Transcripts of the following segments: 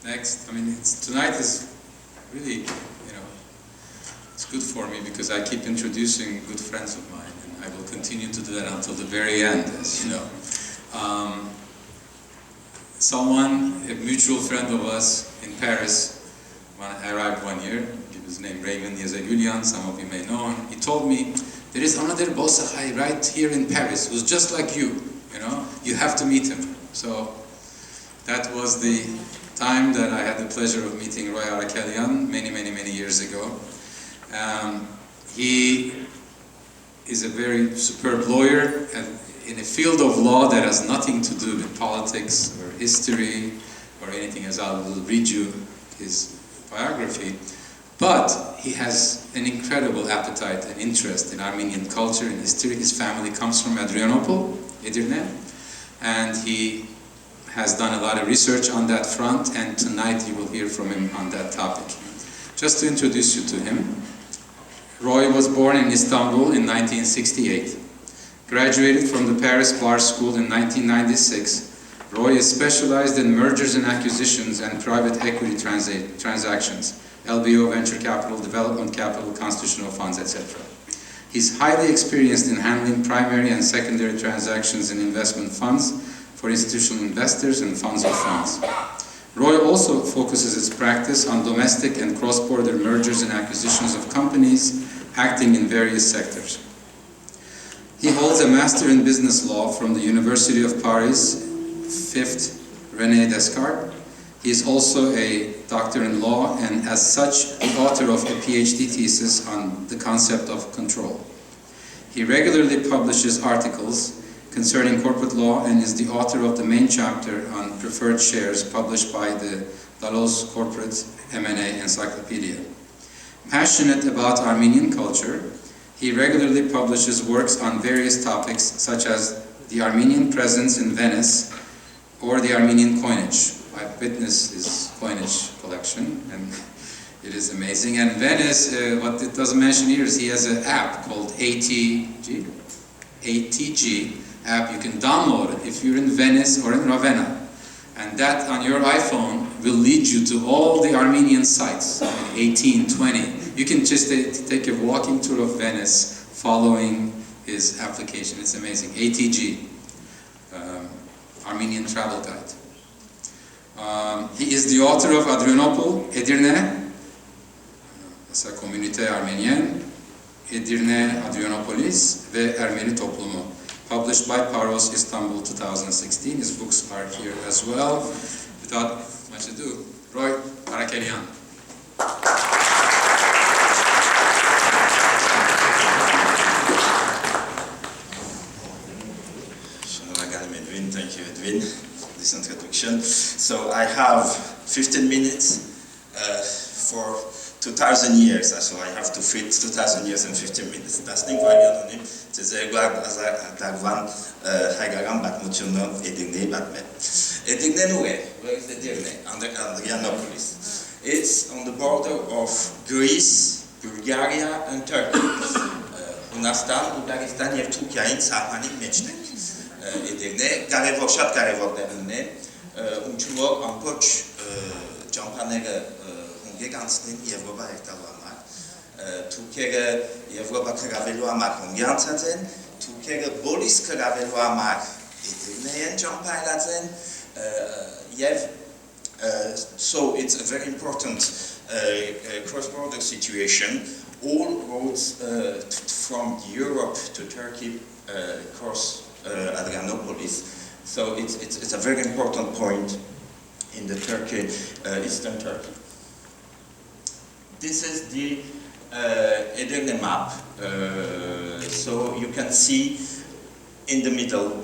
Next, I mean, tonight is really, it's good for me because I keep introducing good friends of mine, and I will continue to do that until the very end, as you know. A mutual friend of us in Paris, when I arrived one year, he was named Arakelian, some of you may know him. He told me, there is another Bolsachai right here in Paris who's just like you, you have to meet him. So that was the time that I had the pleasure of meeting Roy Arakelian many years ago. He is a very superb lawyer and in a field of law that has nothing to do with politics or history or anything, as I will read you his biography. But he has an incredible appetite and interest in Armenian culture and history. His family comes from Adrianople, Edirne, and he has done a lot of research on that front, and tonight you will hear from him on that topic. Just to introduce you to him, Roy was born in Istanbul in 1968. Graduated from the Paris Bar School in 1996. Roy is specialized in mergers and acquisitions and private equity transactions, LBO, venture capital, development capital, constitutional funds, etc. He's highly experienced in handling primary and secondary transactions in investment funds for institutional investors and funds of funds. Roy also focuses his practice on domestic and cross-border mergers and acquisitions of companies acting in various sectors. He holds a Master in Business Law from the University of Paris, 5th René Descartes. He is also a doctor in law and as such the author of a PhD thesis on the concept of control. He regularly publishes articles concerning corporate law and is the author of the main chapter on preferred shares published by the Dalloz Corporate M&A Encyclopedia. Passionate about Armenian culture, he regularly publishes works on various topics such as the Armenian presence in Venice or the Armenian coinage. I've witnessed his coinage collection and it is amazing. And Venice, what it doesn't mention here is he has an app called ATG app. You can download it if you're in Venice or in Ravenna. And that on your iPhone will lead you to all the Armenian sites, 18, 20. You can just take a walking tour of Venice following his application. It's amazing. ATG, Armenian Travel Guide. He is the author of Adrianople, Edirne, sa communauté arménienne, Edirne Adrianopolis ve Ermeni toplumu, published by Paros, Istanbul, 2016. His books are here as well. Without much ado, Roy Arakelian. Thank you, Edwin, for this introduction. So I have 15 minutes for 2,000 years, so I have to fit 2,000 years in 15 minutes. That's not very anonym. It's a glad as I one Hagaram Batmuchuno, Edirne Batman. Edirne, where is Edirne? Under Adrianopolis. It's on the border of Greece, Bulgaria, and Turkey. Yunanistan, Bulgaristan, եւ Թուրքիային սահմանի մեջտեղ. Edirne, կարևոր, շատ կարևոր դերն է, ում ամբողջ ճամփաները հունգեկ անցնին Եվրոպա հերթալու համար, թուրքերը Եվրոպա քրավելու համար հունգի անցած են, թուրքերը բոլիս քրավելու համար Edirne են ճամփայլած են, եւ so it's a very important cross-border situation. All roads from Europe to Turkey cross Adrianopolis, so it's a very important point in the Turkey, Eastern Turkey. This is the Edirne map. So you can see in the middle,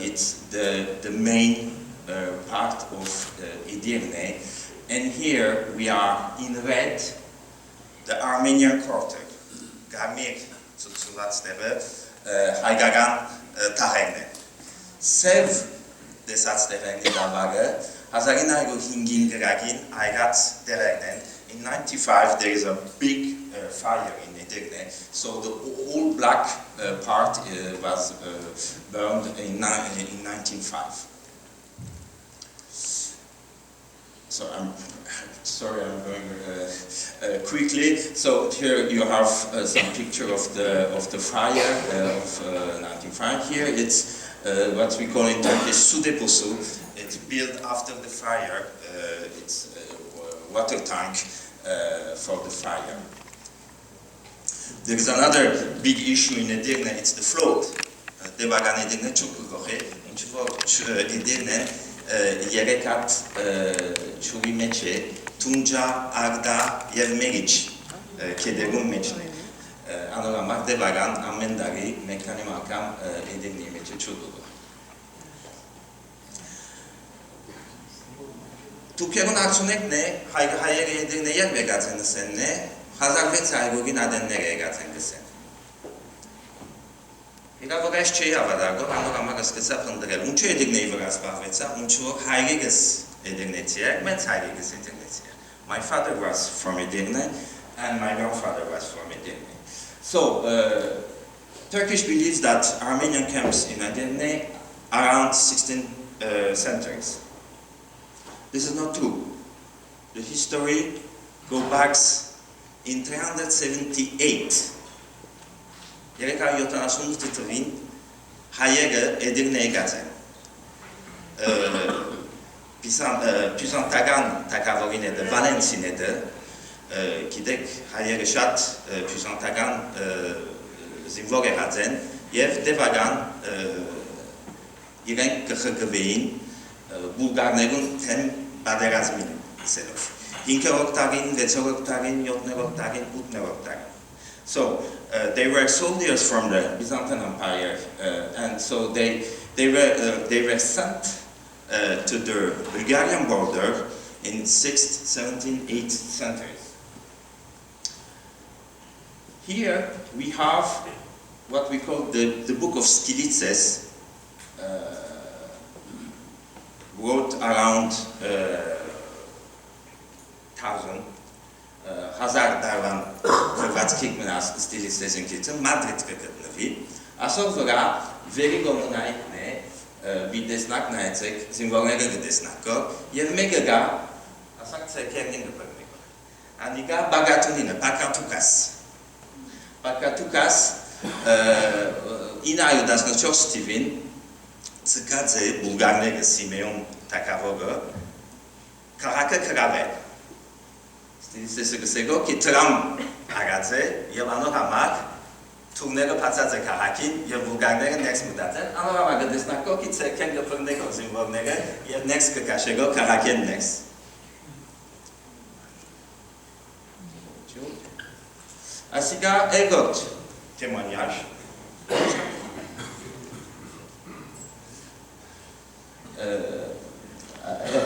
it's the main part of Edirne, and here we are in red, the Armenian quarter. Gamir, Haigagan. Sev desats terengni davare, Hazarina hingin geragin, Aigats terengnen. In 95 there is a big fire in Edirne, so the whole black part was burned in 1905. so I'm sorry, I'm going quickly. So here you have some picture of the fire of 1905. Here it's what we call in Turkish sudeposu. It's built after the fire. It's a water tank for the fire. There is another big issue in Edirne. It's the flood. Debagan Edirne çok gohe. Çünkü Edirne yerekat çuvi meçe Tunca Arda Yermeriç kederun meçne. Anoramak Debagan Amendari Mekanim Akam Edirne meçe çudugu. Tukerun aksunek ne? Hayır Edirne yer vegatını sen ne? Hazarvet saygugin adenlere egaten sen. Ega văgași ce ia vădago, anora magas că sapândrel. Un ce Edirne văgas bavveța, un ce haireges Edirnetier, mens haireges Edirnetier. My father was from Edirne, and my grandfather was from Edirne. So, Turkish believes that Armenian camps in Edirne around 16th centuries. This is not true. The history goes back in 378. Yereka yotanasunu titrin hayere Edirne'ye gazen. Pisan tagan takavoline de Valencine de kidek hayere şat pisan tagan zimvoge gazen yev devagan irenk kıhıgıveyin Bulgarların tem baderazmin selov. Hinke oktagin, vece oktagin, yotne oktagin, utne oktagin. So they were soldiers from the Byzantine Empire, and so they were sent to the Bulgarian border in 6th, 17th, 8th centuries. Here we have what we call the Book of Skilices, wrote around 1000. Hazar darvan hrvatskih menas stilistezin kitim Madrid kakatnavi. Asok vra veri gomunait ne bidesnak naecek zimvornega gdesnako yevmega asak cekernin gpernego. Aniga bagatunina pakatukas. Pakatukas inayu dasnochok Steven Tsikadze bulgarnega Simeon takavoga karaka kravel. Stilistesego ki tram agaze yelano hamak tunega patsaze kahakin ye bulgarnega next mudaten anora desnako ki tseken gopnego zimvornega ye next kakashego kahakin next. Asiga egot témoignage.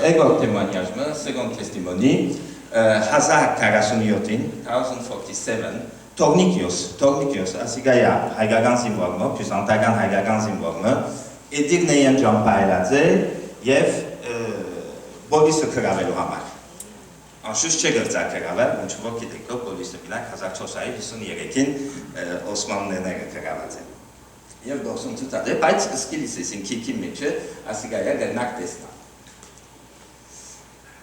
Egot témoignage, second testimony. Hazar Karasuniotin, 1047, Tornikios, Asigaya, Haigagan Zimbormo, puis Antagan Haigagan Zimbormo, Edirneyen Jampailadze, Yev, Boris Karavel Hamak. En sus çegerza Karavel, un çubuk kideko, Boris Bilak, Hazar Çosay, Hisun Yerekin, Osman Nenere Karavelze. Yev dorsun tutade, Pait Skilisesin Kikim Meche, Asigaya Gelnak Desna.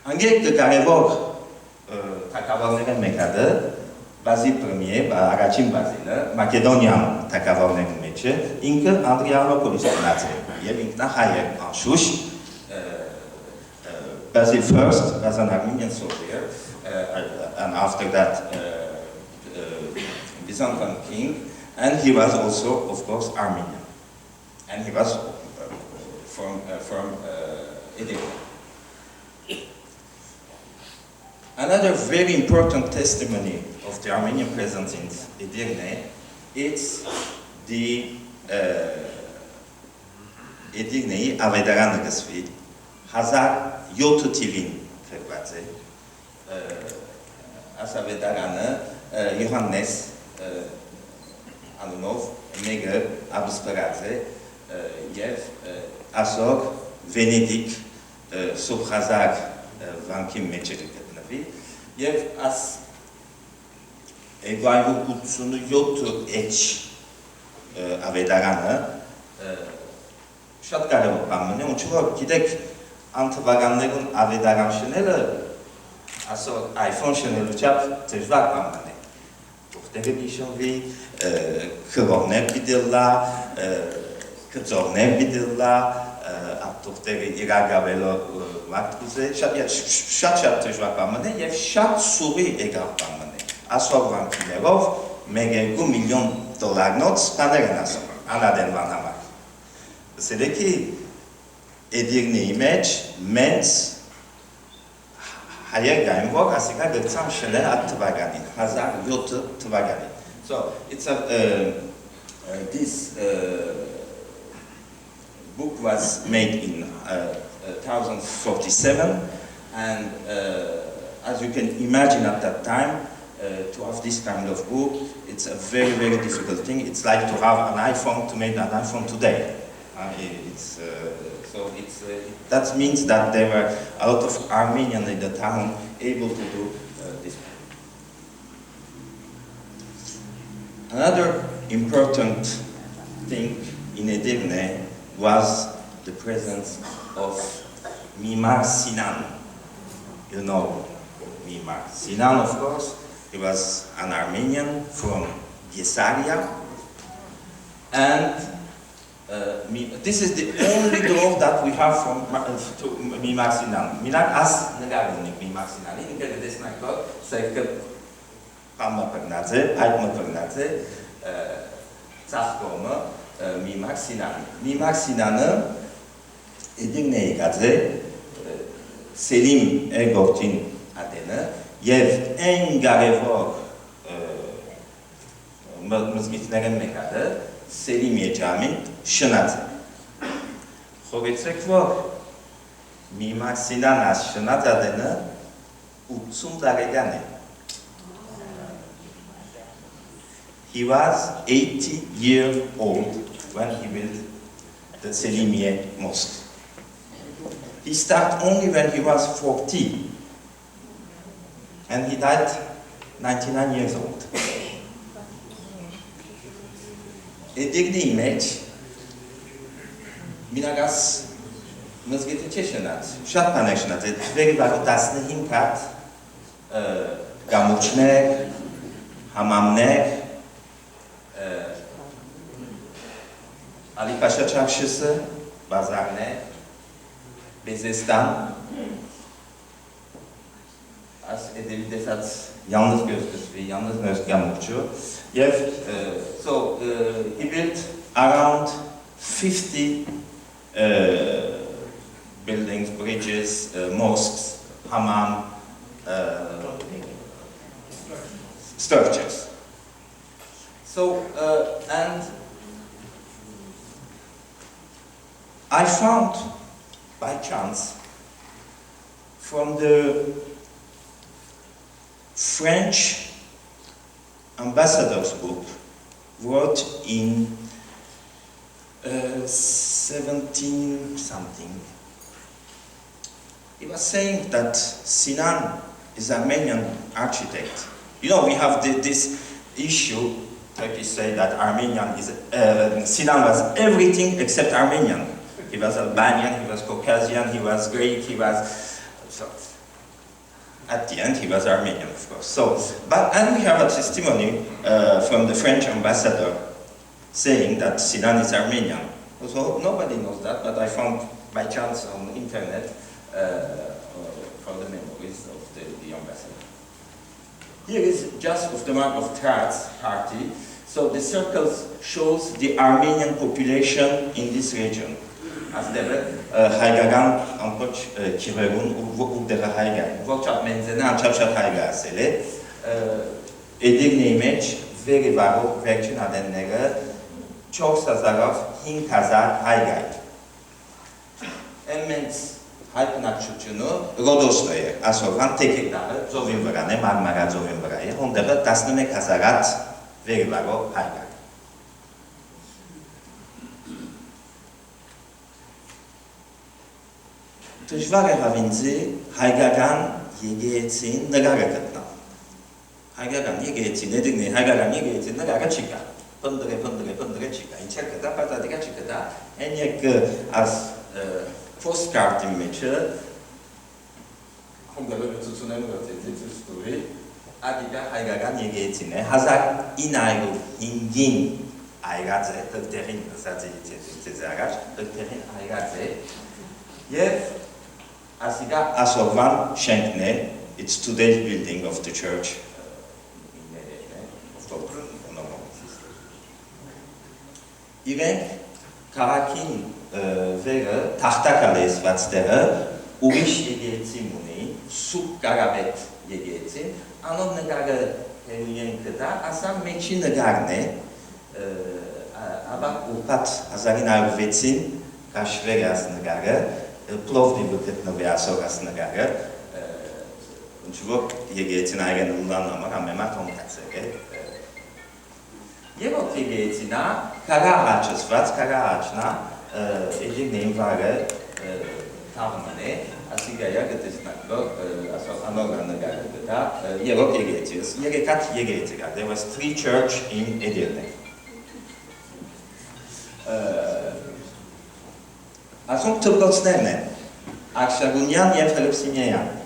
Angek de Karevor, Takavornegen mekade, Bazil I, Aracim Bazile, Macedonian Takavornegen meche, incă Andrianopolis nație. El inkna hayer en șuș, Basil first was an Armenian soldier, and after that Byzantine king, and he was also, of course, Armenian, and he was from Edirne. Another very important testimony of the Armenian presence in Edirne is the Edirne'i Avedaran Găsvi, Hazar Yotutivin Fekvaze, as Avedarană, Iohannes Anunov, Megă Abspăraze, Yev, Asog, Venedic, sub Hazar Vankim Mecerică. Yev as evayu kutsunu yotu eç avedaranı şatkare pamne unçuva kidek անթվականներուն ավետարանշները ասոր iPhone շնելու չապ դժվար բան է։ Ուղտերը բիշոնվի, քրողներ պիտելլա, կծողներ պիտելլա, ապտուղտերը իրագավելով մատկուզե, շատ դժվար բան է եւ շատ սուրի եկավ բան է։ Ասոր վանքիներով 1-2 միլիոն դոլարնոց բաներ են ասում, անադենվան համար։ Սելեկի Edirneyi մեջ մենց հայեր գային, որ ասիկա գծամ շնե at թվականին, 1007 թվականին. So, it's this book was made in 1047 and as you can imagine at that time, to have this kind of book, it's a very, very difficult thing. It's like to have an iPhone, to make an iPhone today. That means that there were a lot of Armenians in the town able to do this. Another important thing in Edirne was the presence of Mimar Sinan. You know Mimar Sinan, of course. He was an Armenian from Ghesaria, and this is the only door that we have from to Mimar Sinan. Minak as negarunik Mimar Sinan. In the desnak god, say Pama Pernadze, Aitma Pernadze, Tsafkoma, Mimar Sinan. Mimar Sinan, Edirne Gadze, Selim Egortin Adene, Yev en garevor mzmitneren mekade, Selim Yecamin, Şınatı. Xogetsek var, Mimar Sinan as Şınat adını Utsum Daregane. He was 80 years old when he built the Selimiye Mosque. He started only when he was 40. And he died 99 years old. Edirne image, minagas mızgıtı çeşenat, şat paneşnat, veri var dasne himkat, gamuçner, hamamner, Ali Paşa Çarşısı, Bazarne, Bezestan, as edebi desat yalnız gözlüsü, yalnız nözgamukçu. So he built around 50 buildings, bridges, mosques, hammam, structures. So and I found by chance from the French ambassador's book, wrote in 17 something. He was saying that Sinan is an Armenian architect. You know, we have this issue. Turkey say that Armenian is Sinan was everything except Armenian. He was Albanian, he was Caucasian, he was Greek, he was. So, at the end, he was Armenian, of course. And we have a testimony from the French ambassador saying that Sinan is Armenian. So nobody knows that, but I found by chance on the internet from the memories of the ambassador. Here is just of the map of Traz party. So the circles shows the Armenian population in this region. As there, Haigagan Ampoch Kiverun Ugdera Haiga. Vochap Menzena Chapshat Haiga Sele. Edirne image, very varo, Virgin Adenega, Chok Sazarov, Hinkazar Haigai. Emens Haipnak Chuchuno, Rodostoye, Asovan Tekekdare, Zovimbrane, Marmara Zovimbrae, Hondera Tasneme Kazarat, very varo Haigai. Tujvare havinzi, Haigagan, Yegetin, Nagarakatna. Haigagan Yegetin, Edirne, Haigagan Yegetin, Nagarachika. Pundre Chica. In Czechada, Patadiga Chicada, and yet as postcard image. 홍대로 주소는 것이지 주소리 아디가 하이가가 얘기했지네 하작 이나이고 인긴 아이가제 덕대린 사지 제자가 덕대린 아이가제 예 아시가 아소반 쉥네 it's today's building of the church 이게 가라킨 ve가 tahtakalesi vatstera urish 얘기했지 뭐니 쑥 가가벳 얘기했지 안 없는 가가 해우yen 그다 아삼 메치 나가네 아바 우pat 아자긴 알고 вет진 가시베가스 나가가 플로브디 부켓 나베아소가스 나가가 주고 얘기했지 나에게 놀란나마 아메마 통카츠게 예고 얘기했지나 가가아츠스 vat 가가아츠나 이제 네임바가 타만에 아시가야 그때스나고 아서 아노가는 가르다 예고 얘기했지 얘기 같이 얘기했지가 there was 3 church in Edirne 아송 특별스네네 악샤군յան եւ Հելիպսիմեյան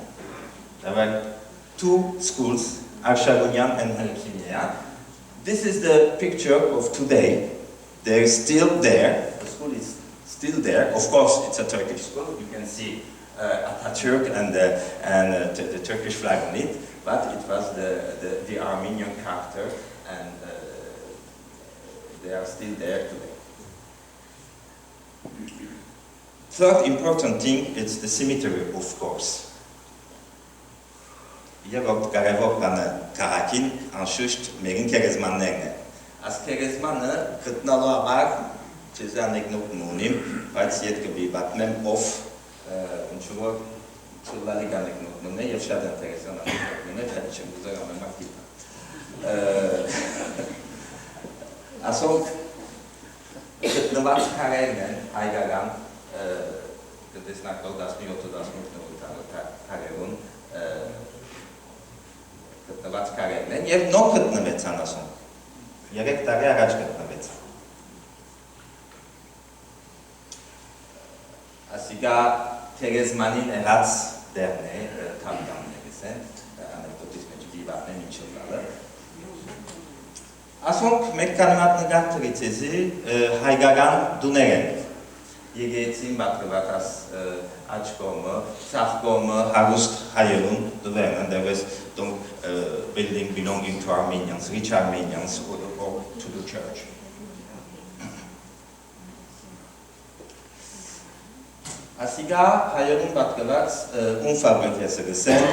there were 2 schools Akshagunian and Helikinia. This is the picture of today. They're still there. The school is still there. Of course, it's a Turkish school. You can see Atatürk and the Turkish flag on it. But it was the Armenian character, and they are still there today. Third important thing is the cemetery, of course. Եվ կարևորը Կարակին անշուշտ մերին քերեզմաններն են։ Այս քերեզմանը գտնալու համար չեզ անեկնոտ ունիմ, բայց ետ կբի պատմեմ ով ինչ-որ չլալի կանեկնոտ ունե եւ շատ ինտերեսան անեկնոտ ունե, դա չեմ ուզել ամեն մակտի։ Ասոնք գտնված քարերն են հայկական տեսնակով 17-18 քարերուն գտնված քարերն են եւ նոր գտնվեցան ասում 3 տարի առաջ գտնվեց ասիգա քերեզմանին եղած դերն է թամկաններից են անեկդոտից մեջ դիվարն են ինչը լալը ասոնք մեկ կանիմատ նգարտրից էզի հայկական դուներ են եկեցին բակրվատաս աչ կողմը, ցախ կողմը հարուստ հայերուն դվերն են, there was building belonging to Armenians, rich Armenians or to the church. Ասիգա հայերուն բակրված ուն ֆաբրիկասը գսեն,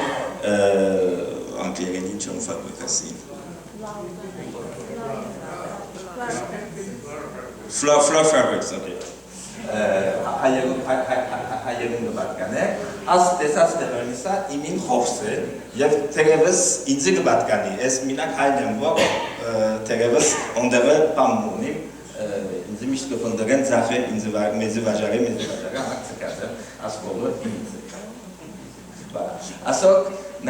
անգլերեն ինչ ուն ֆաբրիկասին? Flour fabrics, okay. հայերուն գբատկան է, աս տեսած տեղերնիսա իմին խովս է և թերևս ինձի գբատկանի, ես մինակ հայն եմ, որ թերևս ոնդեղը պամ ունիմ, ինձի միշտ կպնդրեն ձախ է, մեզի վաժարի, ամակ ծկած է, աս բոլոր ինձ է։ Ասոք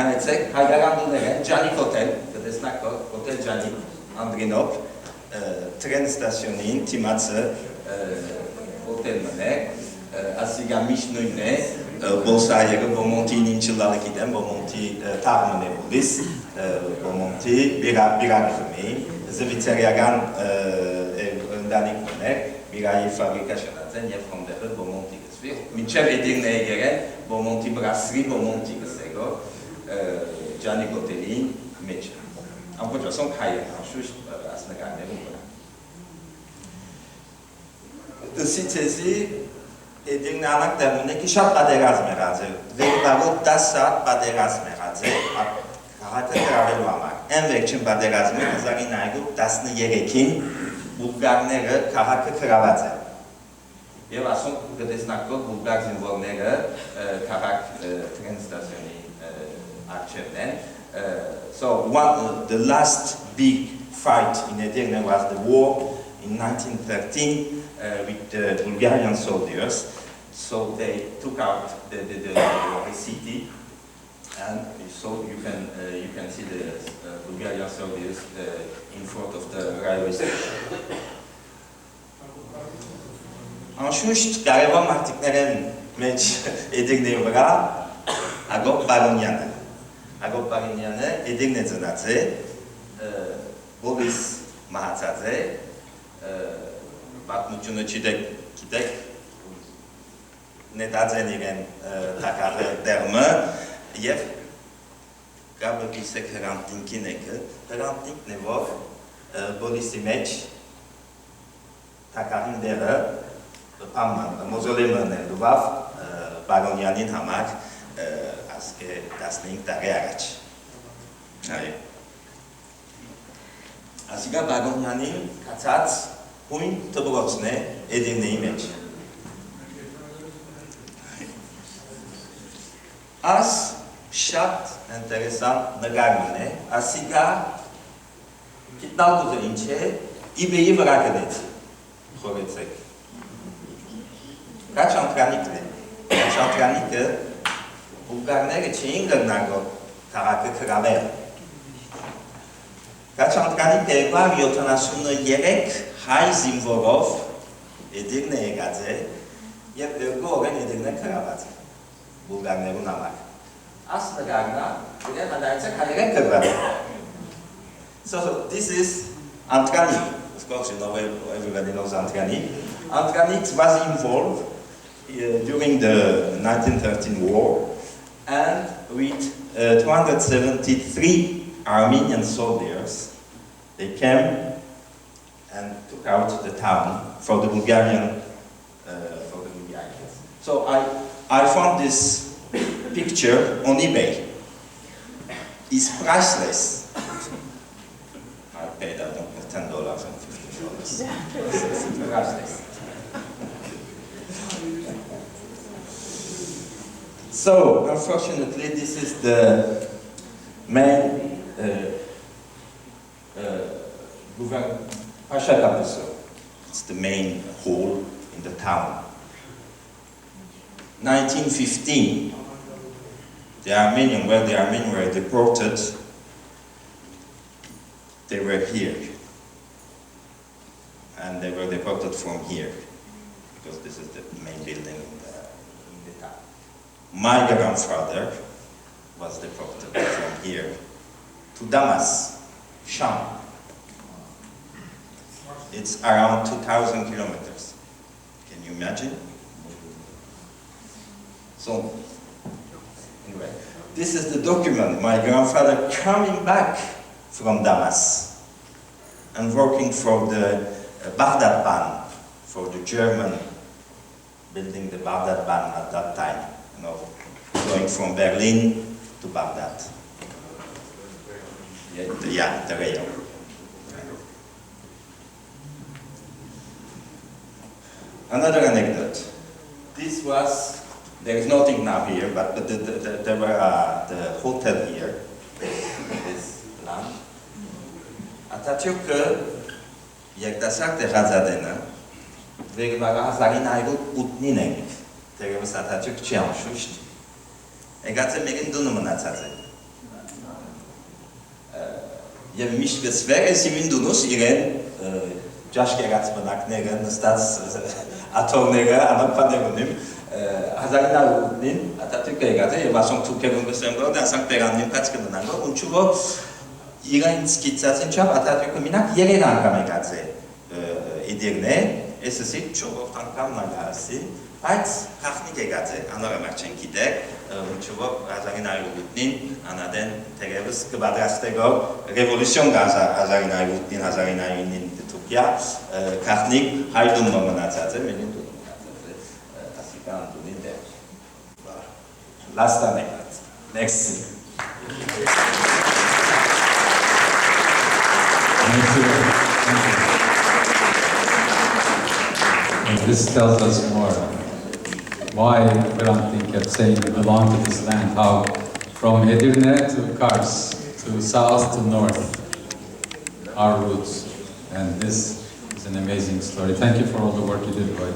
նայեցեք, հայկական դուներ են, Ջանիկ հոտել, կտեսնակ հոտել Ջանիկ Անդրինոպ, տրեն ստասյոնին, թիմացը, ասիգա միշտ նույնն է, բոսայերը բոմոնտին ինչը լալը գիտեմ, բոմոնտի թաղմն է բուլիս, բոմոնտի բիրագրմի, զվիցերիական ընդանիքն է, բիրայի ֆաբրիկա շնած են և խոնդեղը բոմոնտի գծվի, մինչև էդիրն է եղերեն, բոմոնտի բրասրի բոմոնտի գծեգո, ջանի գոտելին մեջ, ամպոչ ասոնք հայեր, անշուշտ ասնականներում վրա։ Դսիցեզի էդինգ նանակ դերմուն է կի շատ պատերազմ եղած է, վերբարոտ 10 սատ պատերազմ եղած է, հաղատը գրավելու համար, են վերջին պատերազմը 1913-ին բուլգարները քաղաքը գրաված է, և ասոնք գտեսնակով բուլգար զինվորները քաղաք տրեն ստասյոնի արջևն են, so the last big fight in Edirne was the war in 1913 with the Bulgarian soldiers, so they took out the city, and so you can see the Bulgarian soldiers in front of the railway station. Անշուշտ կարևոր մարտիկներ են meç Edirne'ye agop Baronian'ı. Agop Baronian'ı Edirne zınatı, Boris Mahatsadze, bakmuçunu çidek, ne dadzeniren takarı derme, yev Gabă bisek Hrantink-ineke, Hrantink nevo, Boris meç takarın dere, mozolemen duvav, Baronianin hamak, aske dasning tare araç. Hayır. Asiga Baronianin kaçat, huyn tıbrocne Edirne'yi meç. As șat interesant năgarmine, asiga kitnal kuzelince ibeyi vrakedet, horecek. Kaçantranikle, bulgarnere çeyinler nago tarakı kraver. Kaçantranikle var yotanasını yerek hay zimvorov, Edirne'ye gadze, yer goren Edirne kravat, bulgarneru namak. Aslında so this is Antranik. Of course, you know everybody knows Antranik. Antranik was involved during the 1913 war, and with 273 Armenian soldiers, they came and took out the town for the Bulgarians. So I found this picture on eBay. It's priceless. I paid, I don't know, $10 and $15. It's priceless. So, unfortunately, this is the main Pasha Kapısı. It's the main hall in the town. 1915. The Armenians were deported, they were here. And they were deported from here, because this is the main building in the town. My grandfather was deported from here to Damas, Sham. It's around 2,000 kilometers. Can you imagine? So, anyway, this is the document. My grandfather coming back from Damas and working for the Baghdad Ban, for the German, building the Baghdad Ban at that time, you know, going from Berlin to Baghdad. Yeah, the rail. Another anecdote. This was. There is nothing now here, but there were the hotel here, this land. Atatürk, jak dasak te Hazadena, wyrywaga Hazarinajru utninek, tego was Atatürk ciążuść. Egace mirin dunumu na cadze. Ja myślę, sferę simin dunus iren, ciężkie gac banakneren, stats atomnera, anokpanerunim, Hazarinajru utnin, Atatürk egace, ja waszą tu kierunku sęgo, dasak perannim kackedanango, unczuwo 이런 스키자진 참 아타트코미나 예레나 가메가제 이디르네 에스시 초보 탕감 나가시 파이츠 카프니게가제 아나가 마첸키데 초보 아자기나이루딘 아나덴 테게브스 그바드라스테고 레볼루션 가자 아자기나이루딘 아자기나이닌 투키아 카프닉 하이둔 모모나자제 메닌 두모나자제 아시간 두닌데 라스트 아네크트 넥스트 Thank you. And this tells us more why Hrantink kept saying we belong to this land, how from Edirne to Kars, to south to north, our roots. And this is an amazing story. Thank you for all the work you did, Roy.